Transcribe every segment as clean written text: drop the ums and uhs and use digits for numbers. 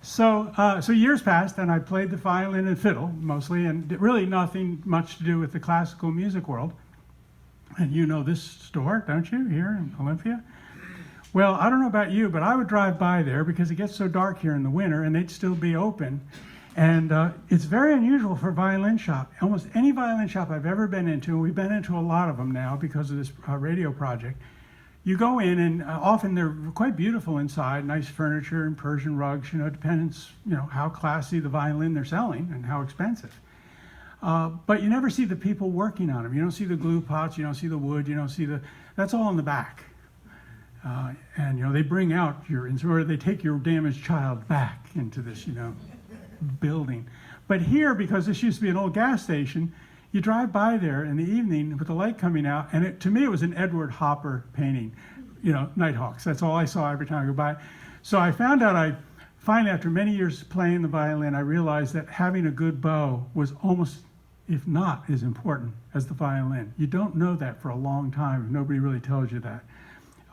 So years passed, and I played the violin and fiddle mostly, and really nothing much to do with the classical music world. And you know this store, don't you, here in Olympia? Well, I don't know about you, but I would drive by there because it gets so dark here in the winter, and they'd still be open. And it's very unusual for a violin shop. Almost any violin shop I've ever been into, and we've been into a lot of them now because of this radio project, you go in, and often they're quite beautiful inside, nice furniture and Persian rugs. It depends, how classy the violin they're selling and how expensive. But you never see the people working on them. You don't see the glue pots, you don't see the wood, you don't see that's all in the back. And they bring out or they take your damaged child back into this, building. But here, because this used to be an old gas station, you drive by there in the evening with the light coming out, and to me it was an Edward Hopper painting, Nighthawks. That's all I saw every time I go by. So I found out, finally after many years playing the violin, I realized that having a good bow was almost, if not as important as the violin. You don't know that for a long time if nobody really tells you that.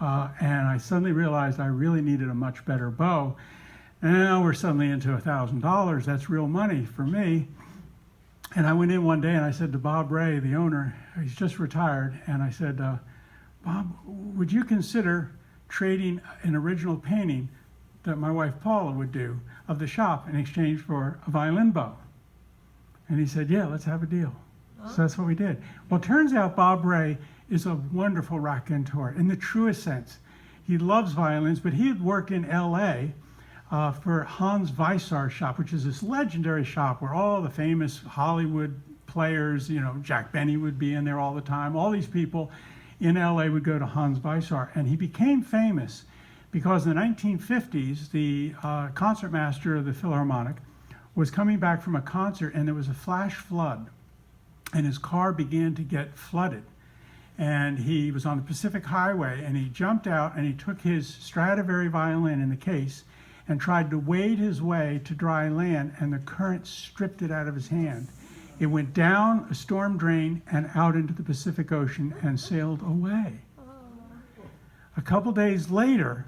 And I suddenly realized I really needed a much better bow. And now we're suddenly into $1,000. That's real money for me. And I went in one day and I said to Bob Ray, the owner, he's just retired, and I said, Bob, would you consider trading an original painting that my wife Paula would do of the shop in exchange for a violin bow? And he said, yeah, let's have a deal. So that's what we did. Well, it turns out Bob Ray is a wonderful raconteur in the truest sense. He loves violins, but he had worked in LA for Hans Weissar's shop, which is this legendary shop where all the famous Hollywood players, Jack Benny would be in there all the time. All these people in LA would go to Hans Weissar, and he became famous because in the 1950s, the concertmaster of the Philharmonic was coming back from a concert, and there was a flash flood, and his car began to get flooded. And he was on the Pacific Highway, and he jumped out, and he took his Stradivari violin in the case and tried to wade his way to dry land, and the current stripped it out of his hand. It went down a storm drain and out into the Pacific Ocean and sailed away. A couple days later,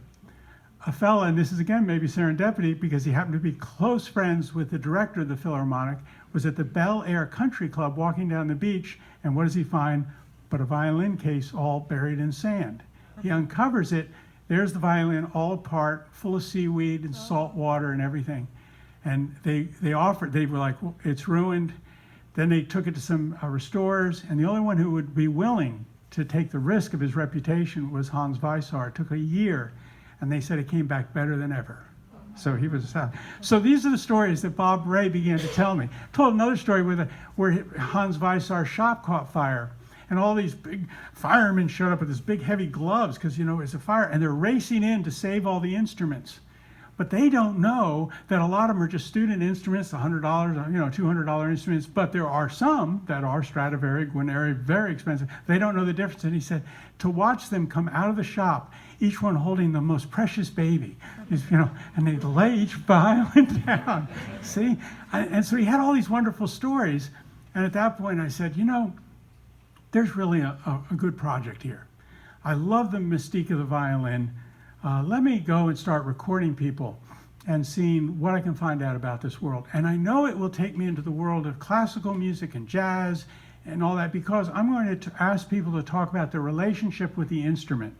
a fella, and this is again maybe serendipity because he happened to be close friends with the director of the Philharmonic, was at the Bel Air Country Club walking down the beach, and what does he find but a violin case all buried in sand? He uncovers it. There's the violin all apart, full of seaweed and salt water and everything. And they were like, well, it's ruined. Then they took it to some restorers, and the only one who would be willing to take the risk of his reputation was Hans Weissar. It took a year, and they said it came back better than ever. So he was sad. So these are the stories that Bob Ray began to tell me. Told another story where Hans Weissar's shop caught fire. And all these big firemen showed up with these big heavy gloves because, it's a fire. And they're racing in to save all the instruments. But they don't know that a lot of them are just student instruments, $100, $200 instruments. But there are some that are Stradivari, Guarneri, very expensive. They don't know the difference. And he said, to watch them come out of the shop, each one holding the most precious baby, and they'd lay each violin down. See? And so he had all these wonderful stories. And at that point I said, there's really a good project here. I love the mystique of the violin. Let me go and start recording people and seeing what I can find out about this world. And I know it will take me into the world of classical music and jazz and all that, because I'm going to ask people to talk about their relationship with the instrument.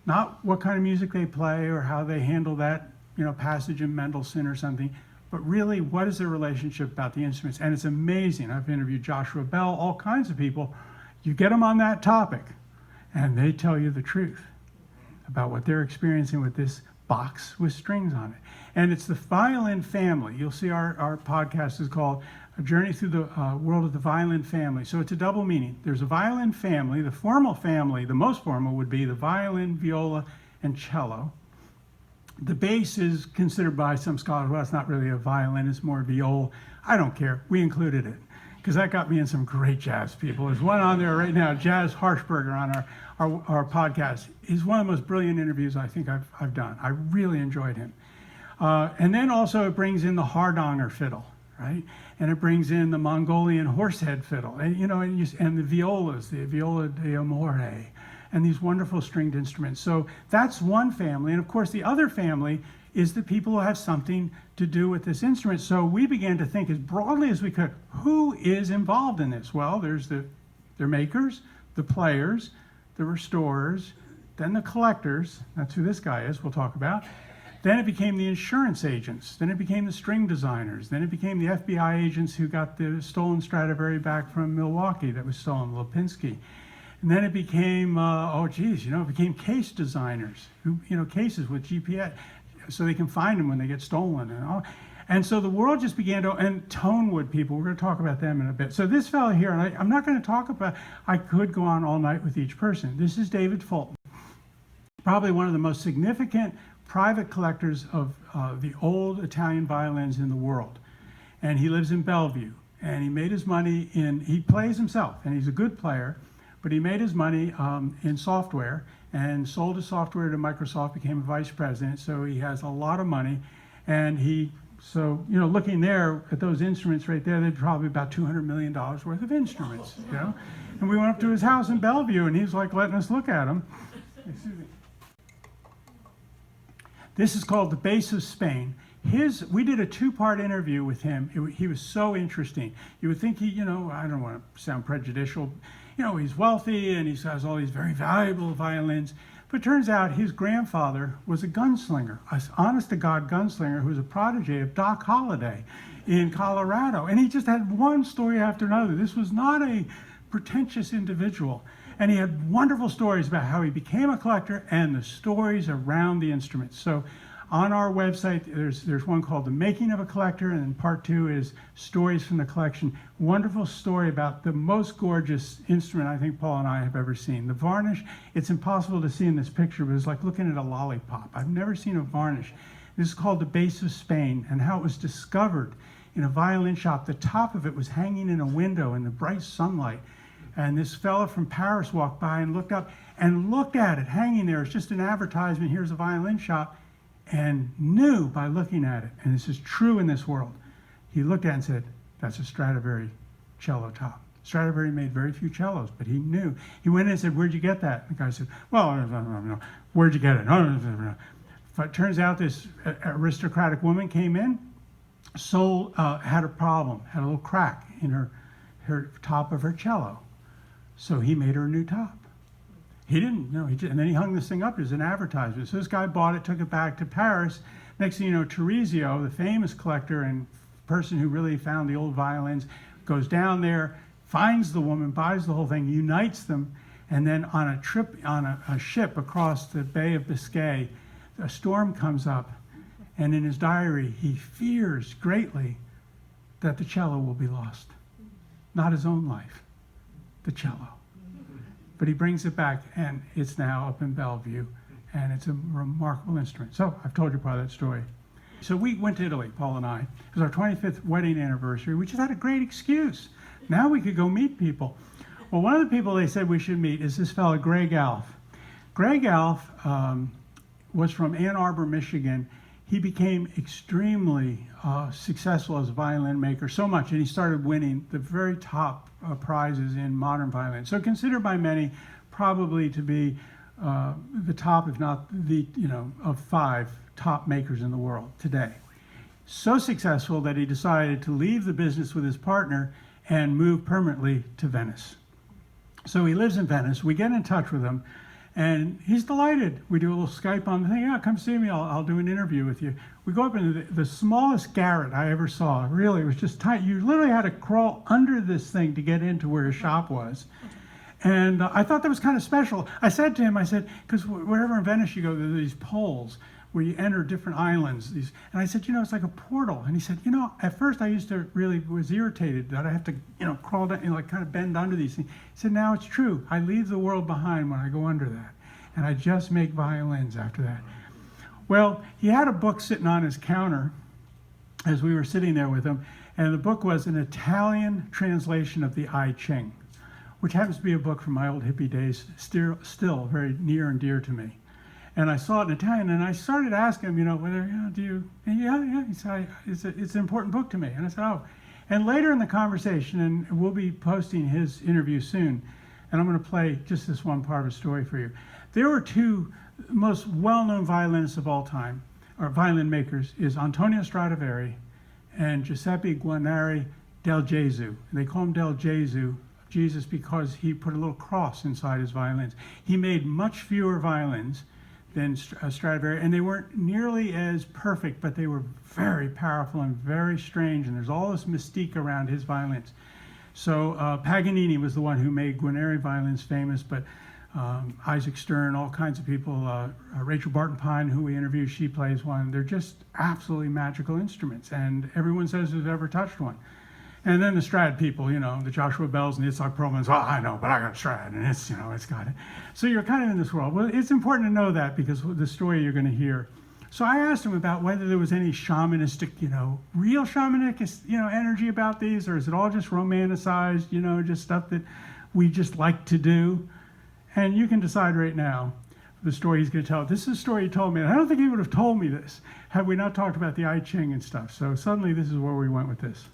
Not what kind of music they play or how they handle that, passage in Mendelssohn or something, but really what is their relationship about the instruments. And it's amazing. I've interviewed Joshua Bell, all kinds of people. You get them on that topic, and they tell you the truth about what they're experiencing with this box with strings on it. And it's the violin family. You'll see our podcast is called A Journey Through the World of the Violin Family. So it's a double meaning. There's a violin family. The formal family, the most formal, would be the violin, viola, and cello. The bass is considered by some scholars, well, it's not really a violin, it's more viola. I don't care. We included it, because that got me in some great jazz people. There's one on there right now, Jazz Harshberger, on our podcast. He's one of the most brilliant interviews I think I've done. I really enjoyed him. And then also it brings in the Hardanger fiddle, right? And it brings in the Mongolian horsehead fiddle, and and the violas, the viola de amore, and these wonderful stringed instruments. So that's one family. And of course the other family is the people who have something to do with this instrument. So we began to think as broadly as we could, who is involved in this? Well, there's the makers, the players, the restorers, then the collectors. That's who this guy is, we'll talk about. Then it became the insurance agents. Then it became the string designers. Then it became the FBI agents who got the stolen Stradivari back from Milwaukee that was stolen, Lipinski. And then it became, it became case designers, who, cases with GPS, so they can find them when they get stolen and all. And so the world just began to, and Tonewood people, we're going to talk about them in a bit. So this fellow here, and I'm not going to talk about, I could go on all night with each person. This is David Fulton, probably one of the most significant private collectors of the old Italian violins in the world. And he lives in Bellevue. And he made his money he plays himself, and he's a good player, but he made his money in software and sold his software to Microsoft, became a vice president, so he has a lot of money. And looking there at those instruments right there, they're probably about $200 million worth of instruments, And we went up to his house in Bellevue, and he's like letting us look at them. Excuse me. This is called The Bass of Spain. We did a 2-part interview with him. He was so interesting. You would think I don't want to sound prejudicial, he's wealthy and he has all these very valuable violins. But it turns out his grandfather was a gunslinger, an honest-to-God gunslinger who was a protege of Doc Holliday in Colorado. And he just had one story after another. This was not a pretentious individual. And he had wonderful stories about how he became a collector and the stories around the instruments. So on our website, there's one called The Making of a Collector, and then part 2 is Stories from the Collection. Wonderful story about the most gorgeous instrument I think Paul and I have ever seen. The varnish, it's impossible to see in this picture, but it's like looking at a lollipop. I've never seen a varnish. This is called The Bass of Spain, and how it was discovered in a violin shop. The top of it was hanging in a window in the bright sunlight. And this fella from Paris walked by and looked up and looked at it hanging there. It's just an advertisement, here's a violin shop, and knew by looking at it, and this is true in this world, he looked at it and said, that's a Stradivari cello top. Stradivari made very few cellos, but he knew. He went in and said, where'd you get that? And the guy said, well, no. Where'd you get it? No. But it turns out this aristocratic woman came in, had a problem, had a little crack in her top of her cello. So he made her a new top. He didn't know. And then he hung this thing up as an advertisement. So this guy bought it, took it back to Paris. Next thing you know, Teresio, the famous collector and person who really found the old violins, goes down there, finds the woman, buys the whole thing, unites them, and then on a trip on a ship across the Bay of Biscay, a storm comes up, and in his diary, he fears greatly that the cello will be lost. Not his own life, the cello. But he brings it back, and it's now up in Bellevue, and it's a remarkable instrument. So I've told you part of that story. So we went to Italy, Paul and I. It was our 25th wedding anniversary. We just had a great excuse. Now we could go meet people. Well, one of the people they said we should meet is this fellow, Greg Alf. Greg Alf was from Ann Arbor, Michigan. He became extremely successful as a violin maker, so much, and he started winning the very top prizes in modern violin. So considered by many probably to be the top, if not the, of 5 top makers in the world today. So successful that he decided to leave the business with his partner and move permanently to Venice. So he lives in Venice. We get in touch with him, and he's delighted. We do a little Skype on the thing. Yeah, come see me. I'll do an interview with you. We go up into the smallest garret I ever saw. Really, it was just tight. You literally had to crawl under this thing to get into where his shop was. And I thought that was kind of special. I said to him, because wherever in Venice you go, there are these poles where you enter different islands. And I said, it's like a portal. And he said, at first I was irritated that I have to, crawl down, kind of bend under these things. He said, now it's true. I leave the world behind when I go under that. And I just make violins after that. Well, he had a book sitting on his counter as we were sitting there with him. And the book was an Italian translation of the I Ching, which happens to be a book from my old hippie days, still very near and dear to me. And I saw it in Italian, and I started asking him, whether, do you, and yeah. He said, it's an important book to me. And I said, oh. And later in the conversation, and we'll be posting his interview soon, and I'm going to play just this one part of a story for you. There were 2 most well-known violinists of all time. or violin makers, is Antonio Stradivari and Giuseppe Guarneri del Gesù. They call him del Gesù, Jesus, because he put a little cross inside his violins. He made much fewer violins than Stradivari, and they weren't nearly as perfect, but they were very powerful and very strange, and there's all this mystique around his violins. So Paganini was the one who made Guarneri violins famous, but Isaac Stern, all kinds of people, Rachel Barton-Pine, who we interviewed, she plays one. They're just absolutely magical instruments, and everyone says who's ever touched one. And then the Strad people, you know, the Joshua Bells and the Itzhak Perlmans, oh, I know, but I got a Strad, and it's, you know, it's got it. So you're kind of in this world. Well, it's important to know that because the story you're going to hear. So I asked him about whether there was any shamanistic, you know, real shamanistic, you know, energy about these, or is it all just romanticized, you know, just stuff that we just like to do? And you can decide right now the story he's going to tell. This is a story he told me, and I don't think he would have told me this had we not talked about the I Ching and stuff. So suddenly this is where we went with this.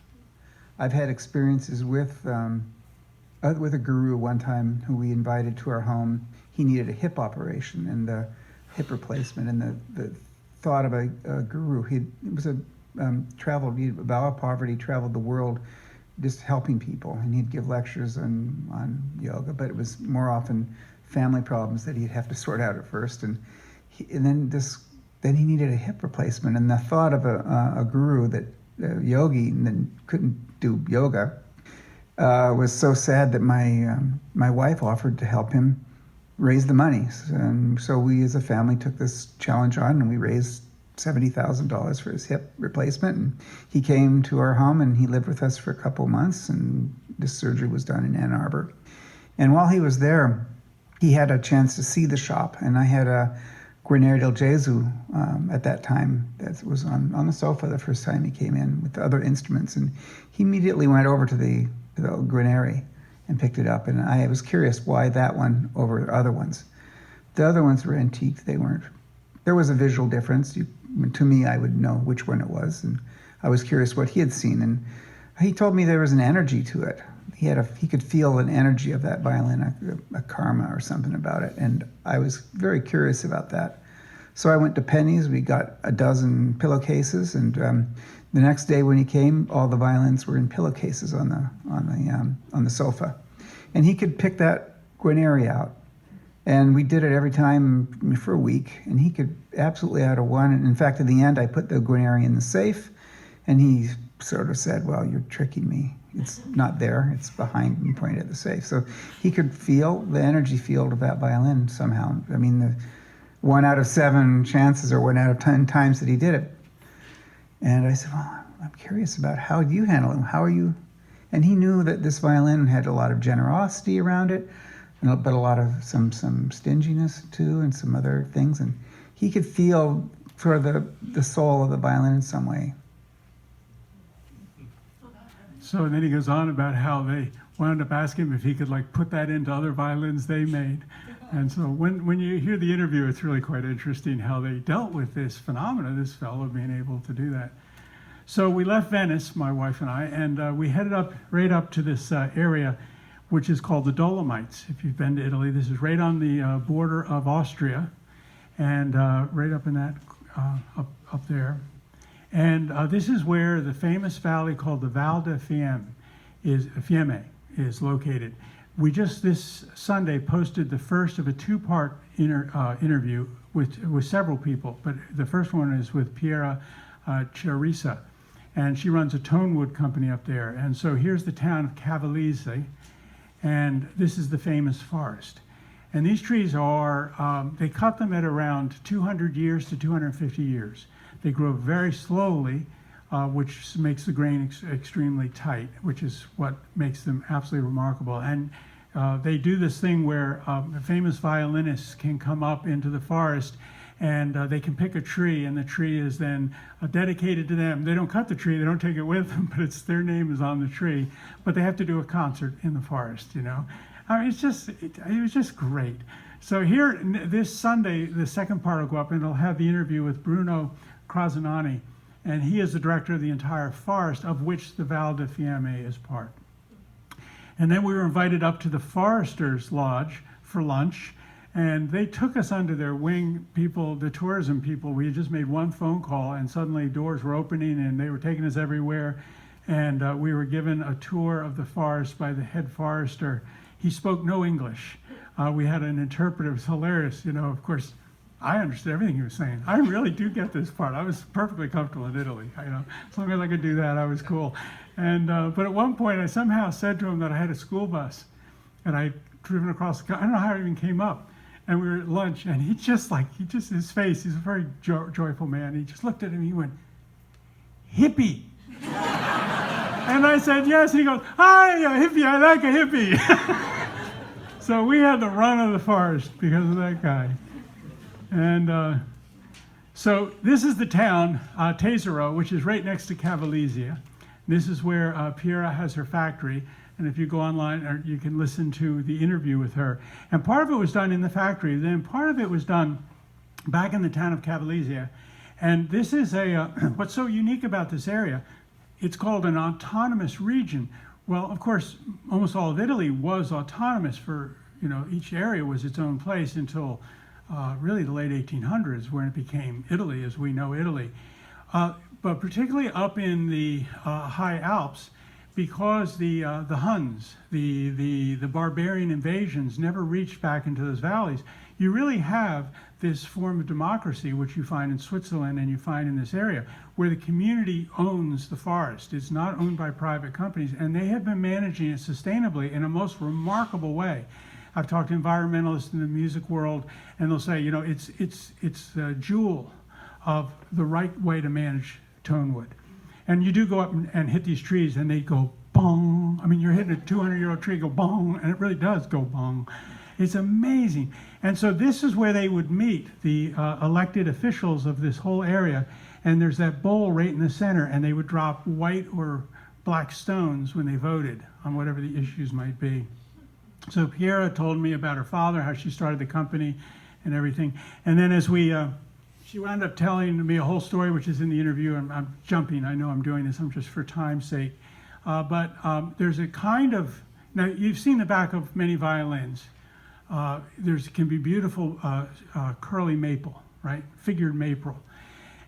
I've had experiences with a guru one time who we invited to our home. He needed a hip operation and the hip replacement, and the thought of a guru. He was traveled, he had battle poverty, traveled the world, just helping people, and he'd give lectures on yoga, but it was more often family problems that he'd have to sort out at first, and then he needed a hip replacement, and the thought of a guru that yogi and then couldn't do yoga was so sad that my wife offered to help him raise the money, and so we as a family took this challenge on, and we raised $70,000 for his hip replacement, and he came to our home and he lived with us for a couple of months, and this surgery was done in Ann Arbor. And while he was there, he had a chance to see the shop, and I had a Guarneri del Gesù at that time that was on the sofa the first time he came in with the other instruments, and he immediately went over to the Guarneri and picked it up, and I was curious why that one over the other ones. The other ones were antique. There was a visual difference. To me, I would know which one it was, and I was curious what he had seen, and he told me there was an energy to it. He could feel an energy of that violin, a karma or something about it, and I was very curious about that. So I went to Penny's. We got a dozen pillowcases, and the next day when he came, all the violins were in pillowcases on the sofa, and he could pick that Guarneri out. And we did it every time for a week, and he could absolutely out of one. And in fact, at the end, I put the Guarneri in the safe, and he sort of said, well, you're tricking me. It's not there. It's behind and pointed at the safe. So he could feel the energy field of that violin somehow. I mean, the 1 out of 7 chances or 1 out of 10 times that he did it. And I said, well, I'm curious about how do you handle it? How are you? And he knew that this violin had a lot of generosity around it, but a lot of some stinginess too, and some other things. And he could feel sort of the soul of the violin in some way. So then he goes on about how they wound up asking him if he could like put that into other violins they made. And so when you hear the interview, it's really quite interesting how they dealt with this phenomena, this fellow being able to do that. So we left Venice, my wife and I, and we headed right up to this area, which is called the Dolomites. If you've been to Italy, this is right on the border of Austria, and right up in that, up there. And this is where the famous valley called the Val di Fiemme is located. We just this Sunday posted the first of a 2-part interview with several people, but the first one is with Piera Cerisa, and she runs a tonewood company up there. And so here's the town of Cavallese, and this is the famous forest. And these trees are, they cut them at around 200 years to 250 years. They grow very slowly, which makes the grain extremely tight, which is what makes them absolutely remarkable. And they do this thing where famous violinists can come up into the forest, and they can pick a tree, and the tree is then dedicated to them. They don't cut the tree, they don't take it with them, but their name is on the tree. But they have to do a concert in the forest, you know. I mean, it was just great. So here, this Sunday, the second part will go up, and it'll have the interview with Bruno Crozanani, and he is the director of the entire forest, of which the Val di Fiemme is part. And then we were invited up to the Forester's Lodge for lunch, And they took us under their wing, people, the tourism people. We had just made one phone call, and suddenly doors were opening, and they were taking us everywhere. And we were given a tour of the forest by the head forester. He spoke no English. We had an interpreter. It was hilarious. You know, of course, I understood everything he was saying. I really do get this part. I was perfectly comfortable in Italy. You know, as long as I could do that, I was cool. And but at one point, I somehow said to him that I had a school bus, and I'd driven across the. I don't know how it even came up. And we were at lunch, and his face, he's a very joyful man. He just looked at him, he went, hippie. And I said, yes. And he goes, hi, a hippie, I like a hippie. So we had the run of the forest because of that guy. And so this is the town, Tesoro, which is right next to Cavalesia. This is where Piera has her factory. And if you go online, or you can listen to the interview with her. And part of it was done in the factory. Then part of it was done back in the town of Cavalesia. And this is what's so unique about this area, it's called an autonomous region. Well, of course, almost all of Italy was autonomous for, each area was its own place until really the late 1800s, when it became Italy as we know Italy. But particularly up in the high Alps, because the Huns, the barbarian invasions never reached back into those valleys, you really have this form of democracy, which you find in Switzerland and you find in this area, where the community owns the forest. It's not owned by private companies, and they have been managing it sustainably in a most remarkable way. I've talked to environmentalists in the music world, and they'll say, it's the jewel of the right way to manage tonewood. And you do go up and hit these trees, and they go bong. I mean, you're hitting a 200-year-old tree, go bong, and it really does go bong. It's amazing. And so this is where they would meet, the elected officials of this whole area, and there's that bowl right in the center, and they would drop white or black stones when they voted on whatever the issues might be. So Piera told me about her father, how she started the company and everything. And then as she wound up telling me a whole story, which is in the interview. I'm jumping. I know I'm doing this. I'm just for time's sake. But there's a kind of, now you've seen the back of many violins. Can be beautiful curly maple, right? Figured maple.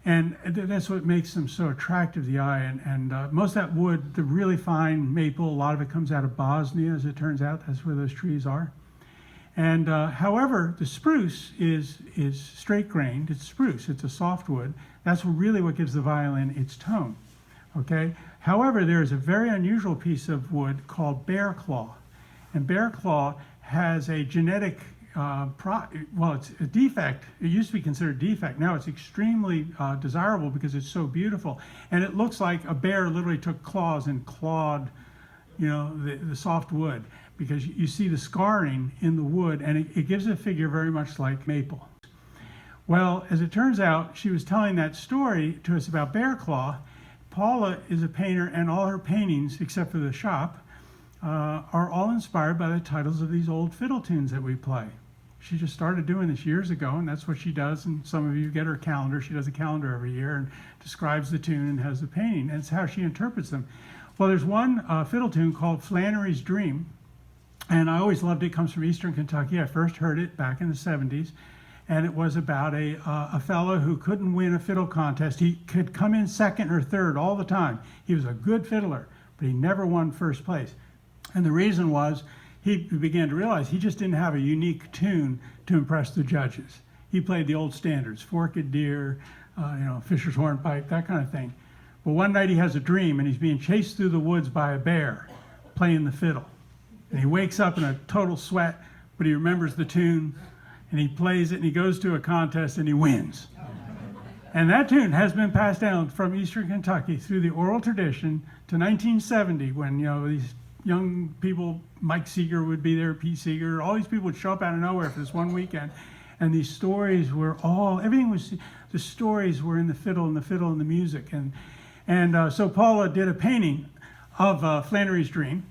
And that's what makes them so attractive to the eye. And most of that wood, the really fine maple, a lot of it comes out of Bosnia, as it turns out. That's where those trees are. And however, the spruce is straight-grained. It's spruce. It's a softwood. That's really what gives the violin its tone. Okay. However, there is a very unusual piece of wood called bear claw, and bear claw has a genetic it's a defect. It used to be considered a defect. Now it's extremely desirable because it's so beautiful, and it looks like a bear literally took claws and clawed, the soft wood, because you see the scarring in the wood, and it gives a figure very much like maple. Well, as it turns out, she was telling that story to us about bear claw. Paula is a painter, and all her paintings, except for the shop, are all inspired by the titles of these old fiddle tunes that we play. She just started doing this years ago, and that's what she does. And some of you get her calendar. She does a calendar every year and describes the tune and has the painting. And it's how she interprets them. Well, there's one fiddle tune called Flannery's Dream, and I always loved it. It comes from Eastern Kentucky. I first heard it back in the 70s, and it was about a fellow who couldn't win a fiddle contest. He could come in second or third all the time. He was a good fiddler, but he never won first place. And the reason was he began to realize he just didn't have a unique tune to impress the judges. He played the old standards, Forked Deer, Fisher's Hornpipe, that kind of thing. But one night he has a dream, and he's being chased through the woods by a bear playing the fiddle. And he wakes up in a total sweat, but he remembers the tune, and he plays it, and he goes to a contest, and he wins. And that tune has been passed down from Eastern Kentucky through the oral tradition to 1970, when these young people, Mike Seeger would be there, Pete Seeger, all these people would show up out of nowhere for this one weekend. And these stories were the stories were in the fiddle and the music. And so Paula did a painting of Flannery's Dream.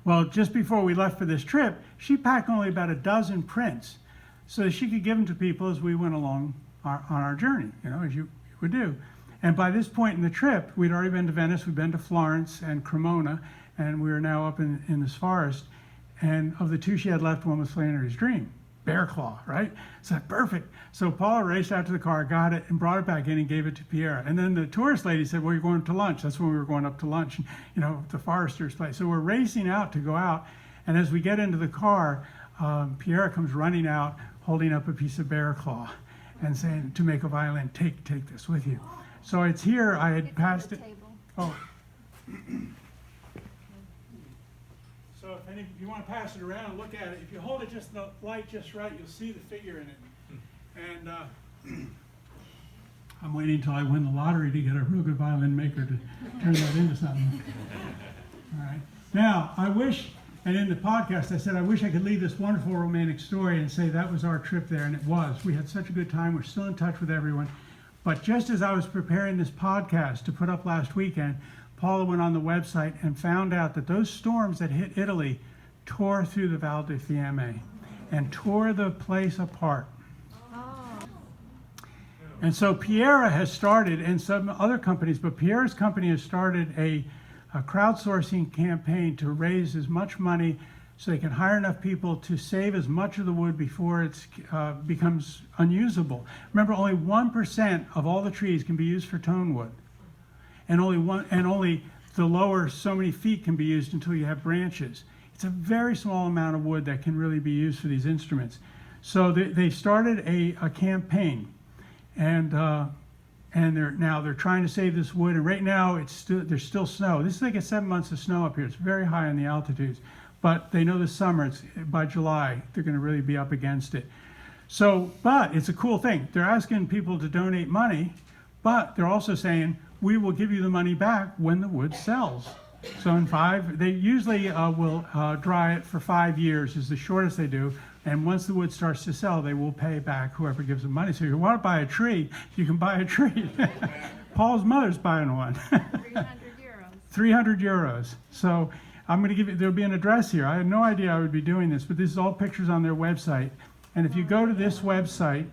Well, just before we left for this trip, she packed only about a dozen prints so that she could give them to people as we went along on our journey, as you would do. And by this point in the trip, we'd already been to Venice, we'd been to Florence and Cremona, and we were now up in this forest. And of the two she had left, one was Flannery's Dream. bear claw, right? So perfect. So Paula raced out to the car, got it, and brought it back in and gave it to Pierre. And then the tourist lady said, well, you're going to lunch. That's when we were going up to lunch, the Forester's place. So we're racing out to go out. And as we get into the car, Pierre comes running out, holding up a piece of bear claw and saying, to make a violin, take this with you. So it's here. I had passed it. Oh. So if you want to pass it around and look at it, if you hold it just the light just right, you'll see the figure in it. And I'm waiting until I win the lottery to get a real good violin maker to turn that into something. All right. Now, I wish, and in the podcast I said, I wish I could leave this wonderful romantic story and say that was our trip there, and it was. We had such a good time. We're still in touch with everyone. But just as I was preparing this podcast to put up last weekend, Paula went on the website and found out that those storms that hit Italy tore through the Val di Fiemme and tore the place apart. And so Piera has started, and some other companies, but Piera's company has started a crowdsourcing campaign to raise as much money so they can hire enough people to save as much of the wood before it becomes unusable. Remember, only 1% of all the trees can be used for tone wood, and only the lower so many feet can be used until you have branches. It's a very small amount of wood that can really be used for these instruments. So they started a campaign. And they're trying to save this wood. And right now there's still snow. This is like 7 months of snow up here. It's very high in the altitudes. But they know this summer, by July, they're going to really be up against it. So, but it's a cool thing. They're asking people to donate money, but they're also saying, we will give you the money back when the wood sells. So they usually will dry it for 5 years is the shortest they do. And once the wood starts to sell, they will pay back whoever gives them money. So if you want to buy a tree, you can buy a tree. Paul's mother's buying one. 300 euros. 300 euros. So I'm going to give you, there'll be an address here. I had no idea I would be doing this, but this is all pictures on their website. And if you go to this website,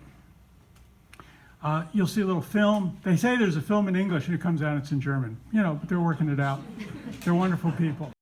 you'll see a little film. They say there's a film in English, and it comes out, it's in German. But they're working it out. They're wonderful people.